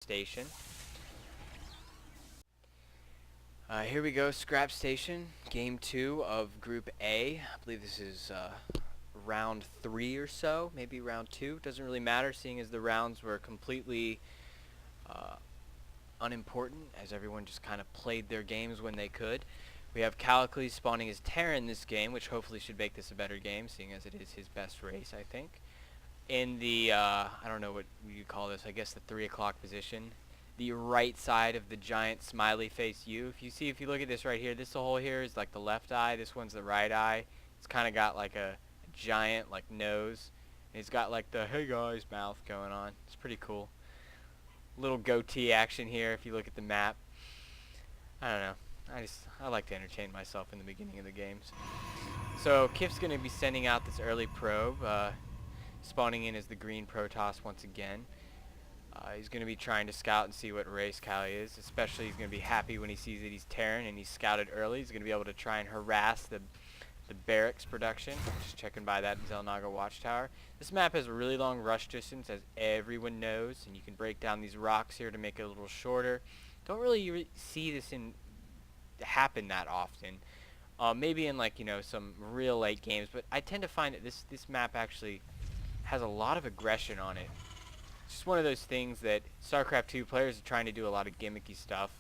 Station. Here we go, Scrap Station, Game 2 of Group A. I believe this is round 3 or so, maybe round 2. Doesn't really matter, seeing as the rounds were completely uh, unimportant, as everyone just kind of played their games when they could. We have Callicles spawning as Terran in this game, which hopefully should make this a better game, seeing as it is his best race, I think. In the, I don't know what you call this, I guess the 3 o'clock position. The right side of the giant smiley face U. If you look at this right here, this hole here is like the left eye, this one's the right eye. It's kind of got like a giant like nose. And he's got like the hey guys mouth going on. It's pretty cool. Little goatee action here if you look at the map. I don't know. I like to entertain myself in the beginning of the games. So Kifd's going to be sending out this early probe. Spawning in as the green Protoss once again. He's going to be trying to scout and see what race Callie is. Especially he's going to be happy when he sees that he's Terran and he's scouted early. He's going to be able to try and harass the barracks production. Just checking by that Zelnaga watchtower. This map has a really long rush distance, as everyone knows, and you can break down these rocks here to make it a little shorter. Don't really see this happen that often. Maybe in like some real late games, but I tend to find that this map actually has a lot of aggression on it. It's just one of those things that StarCraft 2 players are trying to do a lot of gimmicky stuff.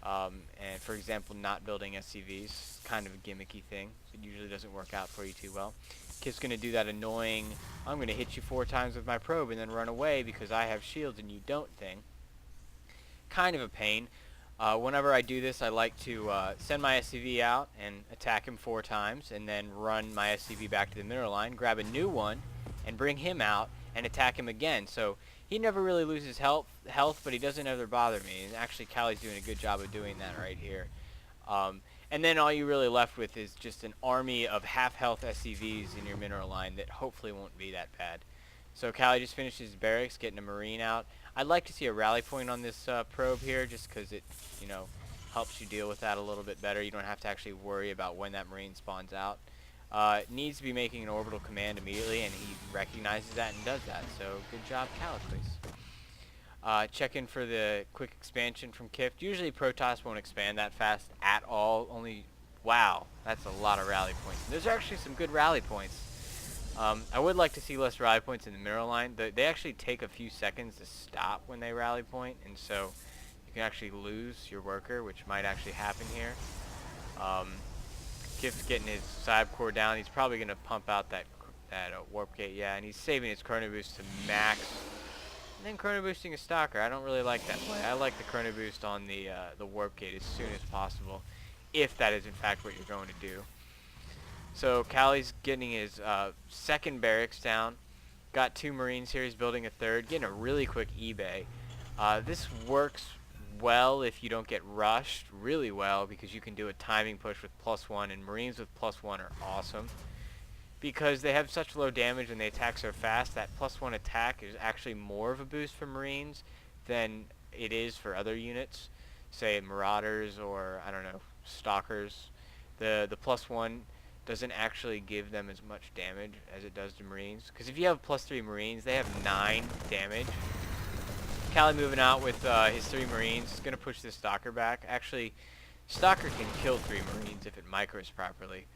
And for example, not building SCVs, kind of a gimmicky thing. It usually doesn't work out for you too well. Kid's going to do that annoying, I'm going to hit you 4 times with my probe and then run away because I have shields and you don't thing. Kind of a pain. Whenever I do this, I like to send my SCV out and attack him 4 times and then run my SCV back to the mineral line, grab a new one, and bring him out and attack him again. So he never really loses health, but he doesn't ever bother me. And actually, Callie's doing a good job of doing that right here. And then all you really left with is just an army of half-health SCVs in your mineral line that hopefully won't be that bad. So Callie just finished his barracks, getting a Marine out. I'd like to see a rally point on this probe here, just because it, helps you deal with that a little bit better. You don't have to actually worry about when that Marine spawns out. It needs to be making an orbital command immediately, and he recognizes that and does that. So good job, Callicles. Check in for the quick expansion from Kifd. Usually Protoss won't expand that fast at all. Wow, that's a lot of rally points. And those are actually some good rally points. I would like to see less rally points in the mineral line. They actually take a few seconds to stop when they rally point, and so you can actually lose your worker, which might actually happen here. Kifd's getting his cyber core down. He's probably going to pump out that warp gate, yeah, and he's saving his chrono boost to max. And then chrono boosting a stalker. I don't really like that play. I like the chrono boost on the warp gate as soon as possible, if that is in fact what you're going to do. So Callie's getting his second barracks down. Got 2 Marines here. He's building a third. Getting a really quick eBay. This works well if you don't get rushed. Really well, because you can do a timing push with +1, and Marines with +1 are awesome. Because they have such low damage and they attack so fast, that +1 attack is actually more of a boost for Marines than it is for other units. Say Marauders or, I don't know, Stalkers. The +1 doesn't actually give them as much damage as it does to Marines. Because if you have +3 Marines, they have 9 damage. Callie moving out with his 3 Marines. He's going to push this Stalker back. Actually, Stalker can kill 3 Marines if it micros properly.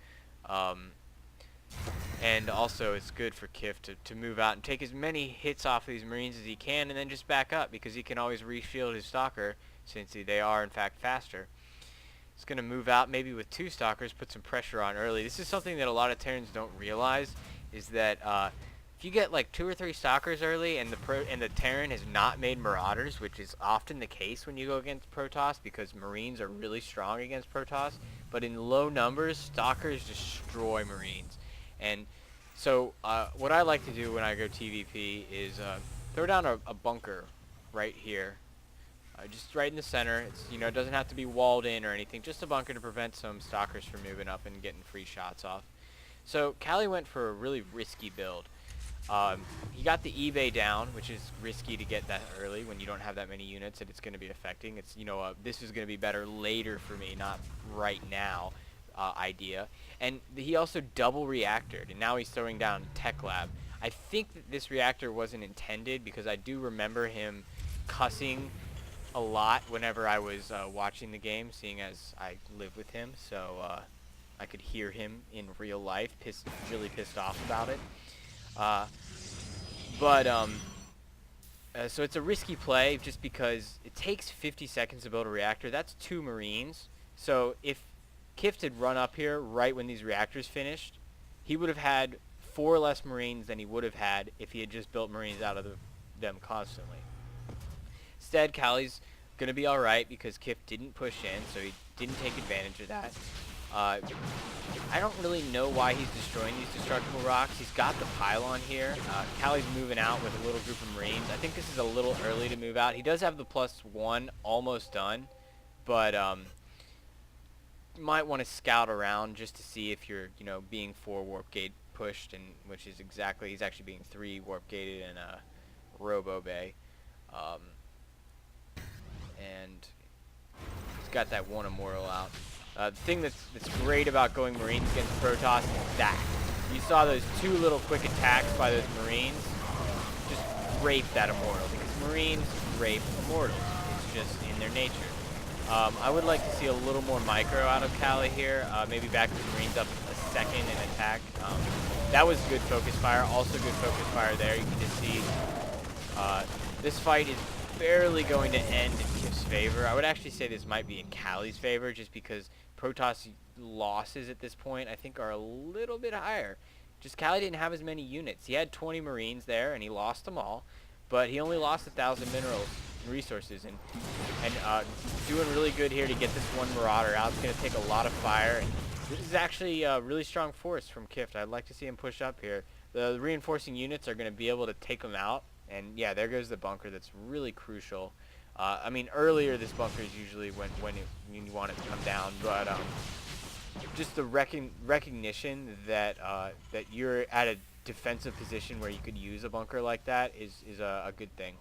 And also, it's good for Kifd to move out and take as many hits off of these Marines as he can, and then just back up, because he can always reshield his Stalker, since they are, in fact, faster. He's going to move out maybe with 2 Stalkers, put some pressure on early. This is something that a lot of Terrans don't realize, is that if you get like 2 or 3 Stalkers early and the Terran has not made Marauders, which is often the case when you go against Protoss, because Marines are really strong against Protoss, but in low numbers, Stalkers destroy Marines. And so what I like to do when I go TVP is throw down a bunker right here. Just right in the center. It doesn't have to be walled in or anything. Just a bunker to prevent some Stalkers from moving up and getting free shots off. So Callie went for a really risky build. He got the eBay down, which is risky to get that early when you don't have that many units that it's going to be affecting. It's this is going to be better later for me, not right now. Idea. And he also double reactored, and now he's throwing down Tech Lab. I think that this reactor wasn't intended, because I do remember him cussing a lot whenever I was watching the game, seeing as I live with him, so I could hear him in real life, really pissed off about it. Uh, but so it's a risky play just because it takes 50 seconds to build a reactor. That's 2 Marines. So if Kifd had run up here right when these reactors finished, he would have had 4 less Marines than he would have had if he had just built Marines out of them constantly. Instead, Callie's going to be alright because Kifd didn't push in, so he didn't take advantage of that. I don't really know why he's destroying these destructible rocks. He's got the pylon here. Callie's moving out with a little group of Marines. I think this is a little early to move out. He does have the +1 almost done, but you might want to scout around just to see if you're, being 4 warp gate pushed, and which is exactly, he's actually being 3 warp gated in a Robo Bay. And he's got that 1 immortal out. The thing that's great about going Marines against Protoss is that. You saw those 2 little quick attacks by those Marines just rape that immortal, because Marines rape immortals. It's just in their nature. I would like to see a little more micro out of Callie here. Maybe back the Marines up a second and attack. That was good focus fire. Also good focus fire there. You can just see this fight is barely going to end in Kifd's favor. I would actually say this might be in Callie's favor, just because Protoss losses at this point I think are a little bit higher. Just Callie didn't have as many units. He had 20 Marines there and he lost them all, but he only lost 1,000 minerals and resources, and doing really good here to get this 1 Marauder out. It's going to take a lot of fire, and this is actually a really strong force from Kifd. I'd like to see him push up here. The reinforcing units are going to be able to take him out, and yeah, there goes the bunker. That's really crucial. I mean, earlier this bunker is usually when you want it to come down, but just the recognition that that you're at a defensive position where you could use a bunker like that is a good thing.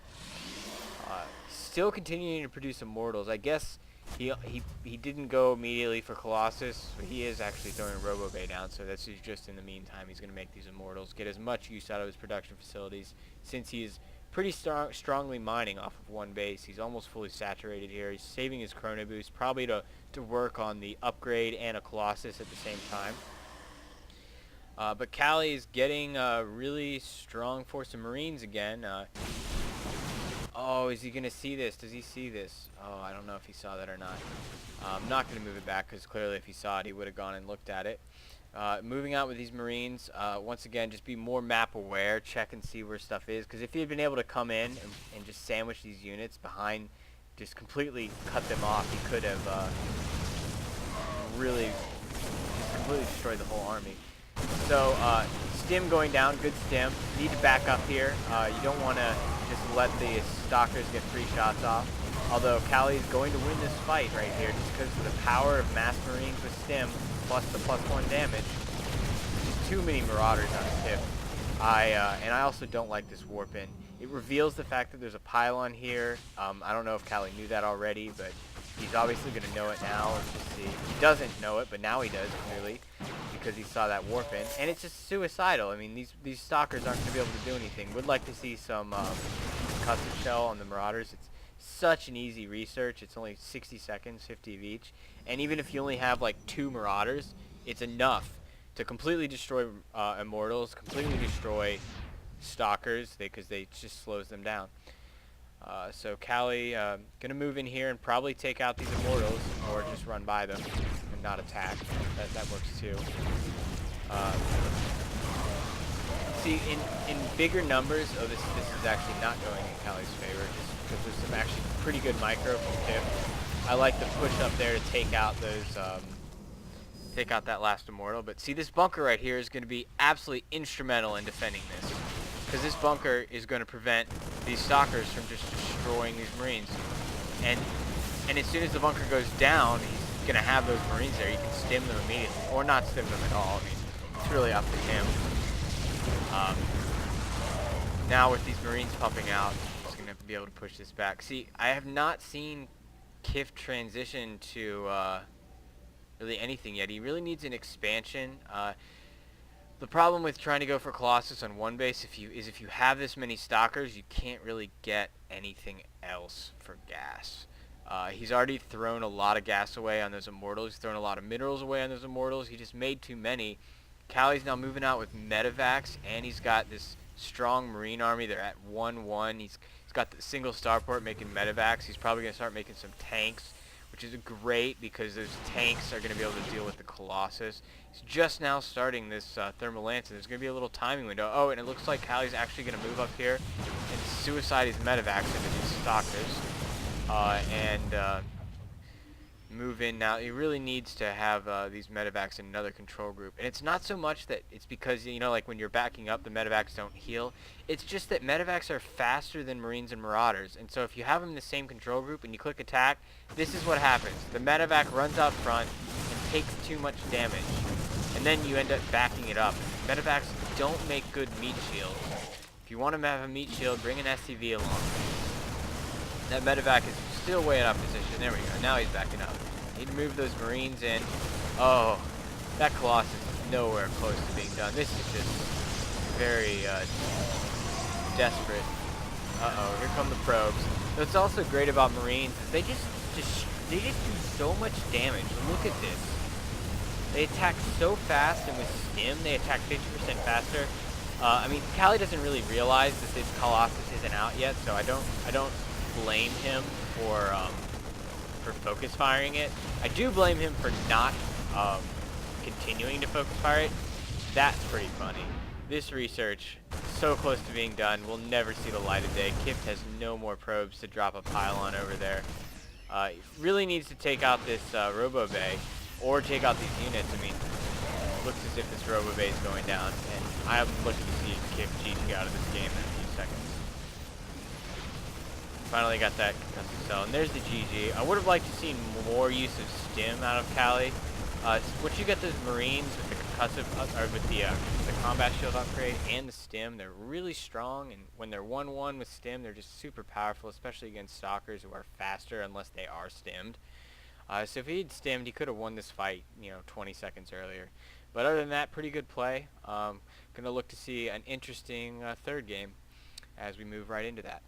Still continuing to produce immortals. I guess he didn't go immediately for Colossus, but he is actually throwing Robo Bay down, so that's just in the meantime. He's going to make these immortals, get as much use out of his production facilities, since he's pretty strongly mining off of 1 base. He's almost fully saturated here. He's saving his chrono boost, probably to work on the upgrade and a Colossus at the same time. But Callie is getting a really strong force of Marines again. Oh, is he going to see this? Does he see this? Oh, I don't know if he saw that or not. I'm not going to move it back, because clearly if he saw it, he would have gone and looked at it. Moving out with these Marines, once again, just be more map aware, check and see where stuff is, because if he had been able to come in and just sandwich these units behind, just completely cut them off, he could have really just completely destroyed the whole army. So, stim going down, good stim. Need to back up here. You don't want to just let the stalkers get 3 shots off. Although Callie is going to win this fight right here, just because of the power of mass Marines with stim, plus the +1 damage. Just too many Marauders on his hip. And I also don't like this warp in. It reveals the fact that there's a pylon here. I don't know if Callie knew that already, but he's obviously going to know it now. Let's just see. He doesn't know it, but now he does, clearly, because he saw that warp in. And it's just suicidal. I mean, these stalkers aren't going to be able to do anything. Would like to see some custom shell on the Marauders. It's such an easy research. It's only 60 seconds, 50 of each. And even if you only have like 2 Marauders, it's enough to completely destroy Immortals, completely destroy Stalkers, because they just slows them down. So Callie gonna move in here and probably take out these Immortals, or just run by them and not attack. That works too. See, in bigger numbers, this is actually not going in Callie's favor, just because there's some actually pretty good micro from Kifd. I like the push up there to take out those, take out that last Immortal. But see, this bunker right here is going to be absolutely instrumental in defending this, because this bunker is going to prevent these Stalkers from just destroying these Marines. And as soon as the bunker goes down, he's going to have those Marines there. You can stim them immediately, or not stim them at all. I mean, it's really up to him. Now with these Marines pumping out, he's going to be able to push this back. See, I have not seen Kifd transition to really anything yet. He really needs an expansion. The problem with trying to go for Colossus on one base if you have this many stalkers, you can't really get anything else for gas. He's already thrown a lot of gas away on those Immortals. He's thrown a lot of minerals away on those Immortals. He just made too many. Callie's now moving out with Medivacs, and he's got this strong Marine army. They're at 1-1. He's got the single starport making Medivacs. He's probably going to start making some tanks, which is great because those tanks are going to be able to deal with the Colossus. He's just now starting this Thermal Lance, and there's going to be a little timing window. Oh, and it looks like Callie's actually going to move up here and suicide his Medivacs into these Stalkers. And move in now. He really needs to have these Medivacs in another control group. And it's not so much that it's because, you know, like when you're backing up, the Medivacs don't heal. It's just that Medivacs are faster than Marines and Marauders. And so if you have them in the same control group and you click attack, this is what happens. The Medivac runs out front and takes too much damage. And then you end up backing it up. Medivacs don't make good meat shields. If you want to have a meat shield, bring an SCV along. That Medivac is still way out of position. There we go. Now he's backing up. Need to move those Marines in. Oh, that Colossus is nowhere close to being done. This is just very desperate. Uh-oh, here come the probes. What's also great about Marines is they just do so much damage. Look at this. They attack so fast, and with Stim, they attack 50% faster. I mean, Callie doesn't really realize that this Colossus isn't out yet, so I don't blame him for focus firing it. I do blame him for not continuing to focus fire it. That's pretty funny. This research, so close to being done, will never see the light of day. Kifd has no more probes to drop a pylon over there. Really needs to take out this Robo Bay, or take out these units. I mean, it looks as if this Robo Bay is going down, and I'm looking to see Kifd GG out of this game in a few seconds. Finally got that concussive cell, and there's the GG. I would have liked to see more use of Stim out of Callie. Once you get those Marines with the concussive, or with the combat shield upgrade and the Stim, they're really strong, and when they're 1-1 with Stim, they're just super powerful, especially against Stalkers who are faster unless they are stimmed. So if he had stimmed, he could have won this fight, 20 seconds earlier. But other than that, pretty good play. Gonna look to see an interesting third game as we move right into that.